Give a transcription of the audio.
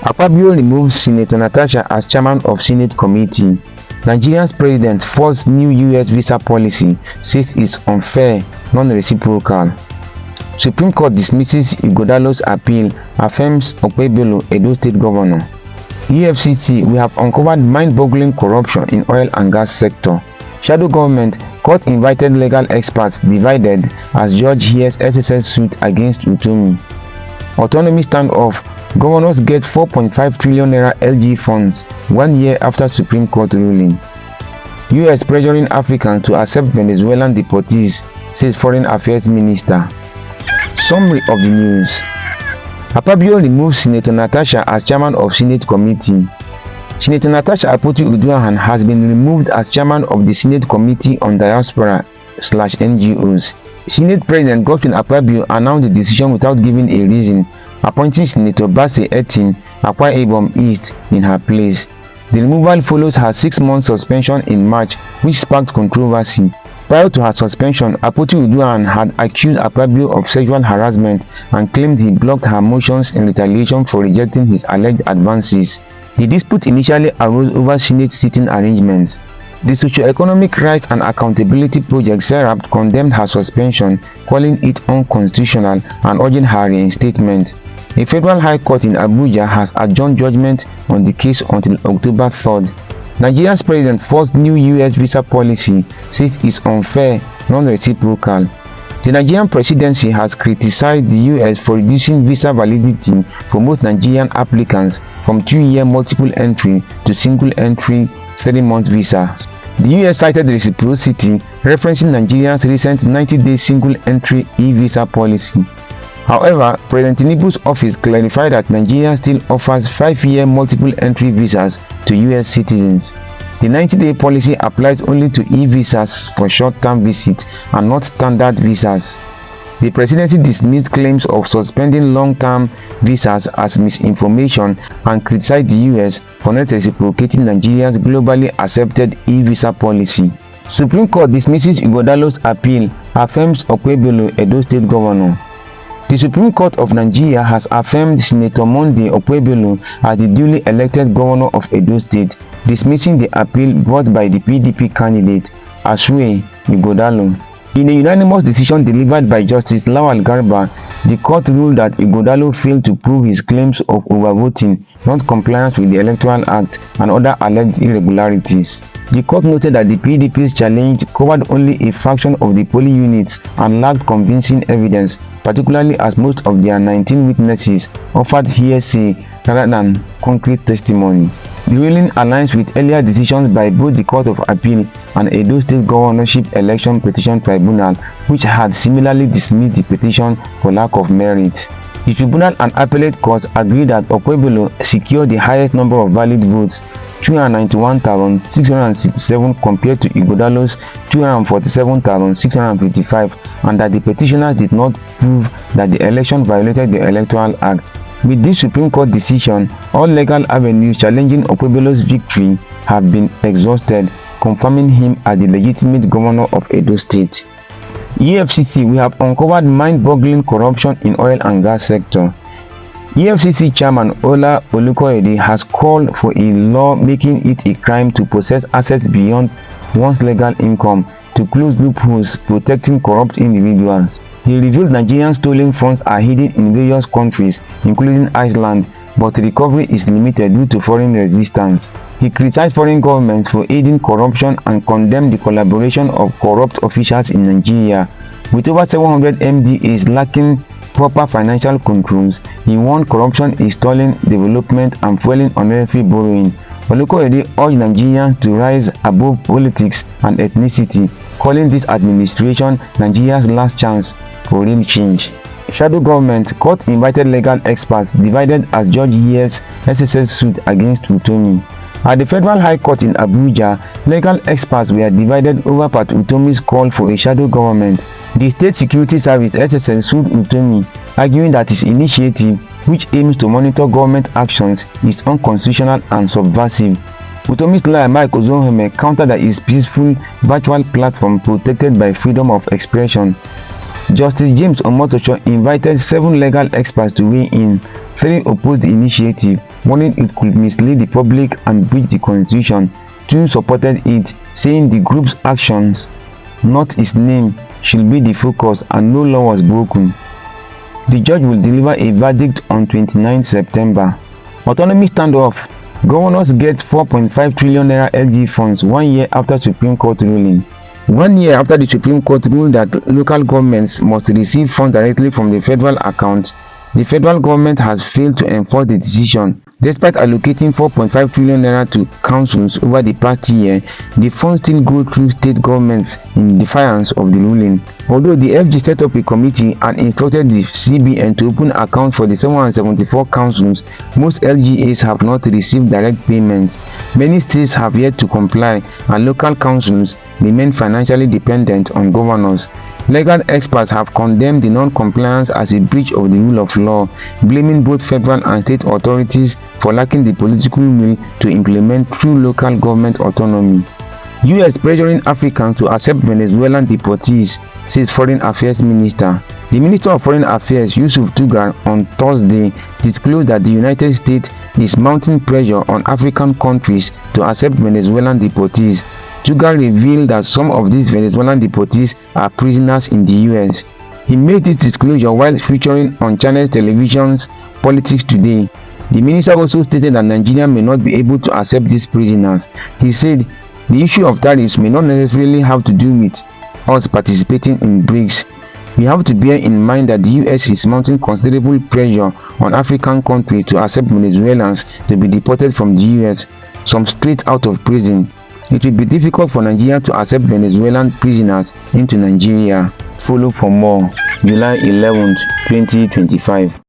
Akpabio removes Senator Natasha as chairman of Senate committee. Nigeria's president forced new US visa policy, says it's unfair, non-reciprocal. Supreme Court dismisses Ighodalo's appeal, affirms Okpebholo Edo State Governor. EFCC, we have uncovered mind-boggling corruption in oil and gas sector. Shadow government, court invited legal experts divided as judge hears SSS suit against Utomi. Autonomy standoff, governors get 4.5 trillion naira LG funds 1 year after Supreme Court ruling. US pressuring Africans to accept Venezuelan deportees, says Foreign Affairs Minister. Summary of the news. Akpabio removes Senator Natasha as chairman of Senate committee. Senator Natasha has been removed as chairman of the Senate Committee on Diaspora/NGOs. Senate President Govs Akpabio announced the decision without giving a reason, appointing Senator Bassey Etin, Akwa East, in her place. The removal follows her 6-month suspension in March, which sparked controversy. Prior to her suspension, Akpoti had accused Akpabio of sexual harassment and claimed he blocked her motions in retaliation for rejecting his alleged advances. The dispute initially arose over Senate seating arrangements. The Socio-Economic Rights and Accountability Project (SERAP) condemned her suspension, calling it unconstitutional and urging her reinstatement. A federal high court in Abuja has adjourned judgment on the case until October 3rd. Nigeria's president forced new US visa policy, says it's unfair, non-reciprocal. The Nigerian presidency has criticized the US for reducing visa validity for most Nigerian applicants from 2-year multiple entry to single entry 3-month visas. The US cited reciprocity, referencing Nigeria's recent 90-day single entry e-visa policy. However, President Tinubu's office clarified that Nigeria still offers 5-year multiple entry visas to US citizens. The 90-day policy applies only to e-visas for short-term visits and not standard visas. The presidency dismissed claims of suspending long-term visas as misinformation and criticized the US for not reciprocating Nigeria's globally accepted e-visa policy. Supreme Court dismisses Ighodalo's appeal, affirms Okpebholo Edo State Governor. The Supreme Court of Nigeria has affirmed Senator Monday Okpebholo as the duly elected governor of Edo State, dismissing the appeal brought by the PDP candidate, Asue Ighodalo. In a unanimous decision delivered by Justice Lawal Garba, the court ruled that Ighodalo failed to prove his claims of overvoting, non-compliance with the Electoral Act, and other alleged irregularities. The court noted that the PDP's challenge covered only a fraction of the polling units and lacked convincing evidence, particularly as most of their 19 witnesses offered hearsay rather than concrete testimony. The ruling aligns with earlier decisions by both the Court of Appeal and Edo State Governorship Election Petition Tribunal, which had similarly dismissed the petition for lack of merit. The tribunal and appellate courts agreed that Okpebholo secured the highest number of valid votes, 291,667 compared to Ighodalo's 247,655, and that the petitioners did not prove that the election violated the Electoral Act. With this Supreme Court decision, all legal avenues challenging Okpebholo's victory have been exhausted, confirming him as the legitimate governor of Edo State. EFCC, we have uncovered mind-boggling corruption in oil and gas sector. EFCC Chairman Ola Olukoyede has called for a law making it a crime to possess assets beyond one's legal income to close loopholes protecting corrupt individuals. He revealed Nigerian stolen funds are hidden in various countries, including Iceland, but recovery is limited due to foreign resistance. He criticized foreign governments for aiding corruption and condemned the collaboration of corrupt officials in Nigeria. With over 700 MDAs lacking proper financial controls, he warned corruption is stalling development and fueling unnecessary borrowing. Olukoyede urged Nigerians to rise above politics and ethnicity, calling this administration Nigeria's last chance for real change. Shadow government, court invited legal experts divided as judge hears SSS suit against Utomi. At the Federal High Court in Abuja, legal experts were divided over Pat Utomi's call for a shadow government. The State Security Service SSS sued Utomi, arguing that his initiative, which aims to monitor government actions, is unconstitutional and subversive. Utomi's lawyer Mike Ozoheme countered that his peaceful virtual platform protected by freedom of expression. Justice James Omotosho invited 7 legal experts to weigh in. 3 opposed the initiative, warning it could mislead the public and breach the constitution. 2 supported it, saying the group's actions, not its name, should be the focus and no law was broken. The judge will deliver a verdict on 29 September. Autonomy standoff. Governors get 4.5 trillion naira LG funds 1 year after Supreme Court ruling. 1 year after the Supreme Court ruled that local governments must receive funds directly from the federal account, the federal government has failed to enforce the decision. Despite allocating 4.5 trillion naira to councils over the past year, the funds still go through state governments in defiance of the ruling. Although the FG set up a committee and instructed the CBN to open accounts for the 774 councils, most LGAs have not received direct payments. Many states have yet to comply, and local councils remain financially dependent on governors. Legal experts have condemned the non-compliance as a breach of the rule of law, blaming both federal and state authorities for lacking the political will to implement true local government autonomy. US pressuring Africans to accept Venezuelan deportees, says Foreign Affairs Minister. The Minister of Foreign Affairs, Yusuf Tugar, on Thursday disclosed that the United States is mounting pressure on African countries to accept Venezuelan deportees. Tugar revealed that some of these Venezuelan deportees are prisoners in the US. He made this disclosure while featuring on Channel Television's Politics Today. The minister also stated that Nigeria may not be able to accept these prisoners. He said, the issue of tariffs may not necessarily have to do with us participating in BRICS. We have to bear in mind that the US is mounting considerable pressure on African countries to accept Venezuelans to be deported from the US, some straight out of prison. It will be difficult for Nigeria to accept Venezuelan prisoners into Nigeria. Follow for more. July 11, 2025.